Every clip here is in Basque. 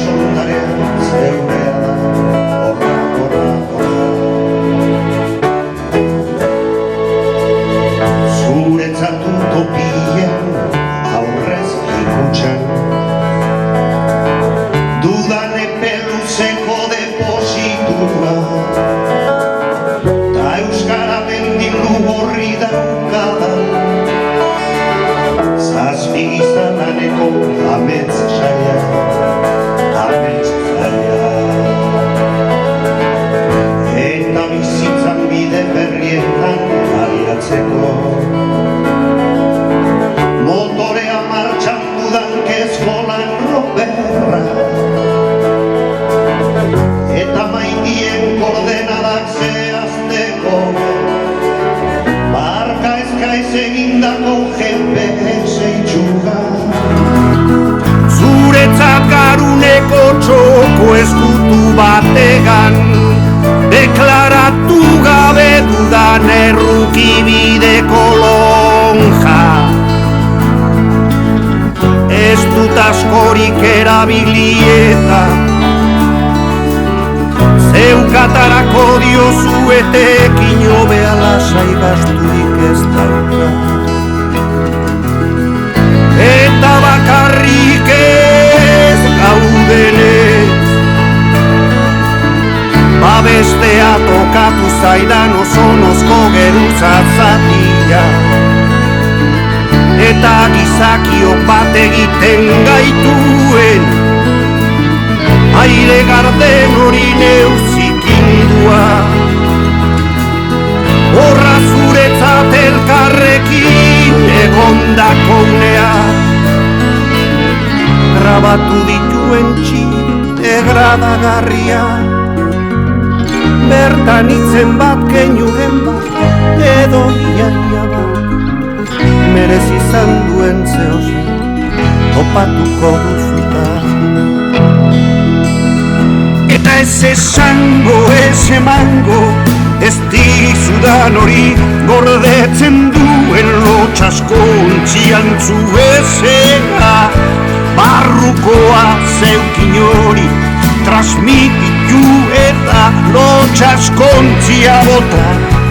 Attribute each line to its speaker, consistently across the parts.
Speaker 1: soltaren zeurea da, horra, horra, horra. Zuretzat utopien aurrez ikutxan, dudan epe luzeko depositua, ta euskara mendilu horri daukadan, zazpi giztananeko amets saia, amets zaila. Eta bizitzan bide berrietan abiatzeko, motorea martxan dudan kezkolan roberra, eta maitien koordenadak zehazteko, barka ezkaiz egindako GPS itxuga.
Speaker 2: Zuretzat garuneko txoko eskutu bategan, deklaratu gabe dudan errukibideko lonja. Ez dut askorik erabili eta zeukatarako diozu etekin hobea lasai basturik ez dauka. Eta bakarrik ez gaudenez, babestea tokatu zaidan oso nozko geruzatzatia. Eta gizakiok bat egiten gaituen, aire garden hori neuzikindua. Horra zuretzat elkarrekin egondako unea, grabatu dituen txip degradagarria, bertan itzen bat, keinuren bat, edo iaia bat, merez izan duen zehozi, topatuko duzutan. Eta ez esango, ez emango, ez dizudan hori gordetzen duen lotxaskontziantzu ezera, barrukoa zeukin hori transmititu eta lotxaskontzia bota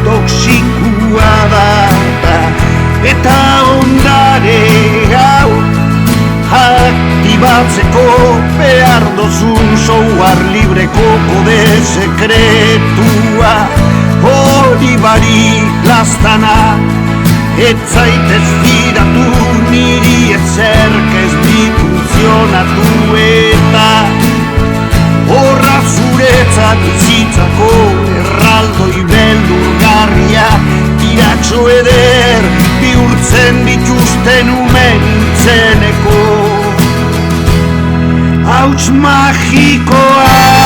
Speaker 2: toxikua da. Eta ondare hau aktibatzeko behar dozun software libreko kode sekretua, hori bari lastana, ez zaitez fidatu niri ezerk ez difuntzionatu eta horra zuretzat bizitzako erraldoi beldurgarria, tiratxo eder bihurtzen dituzten umen intzeneko hauts magikoa.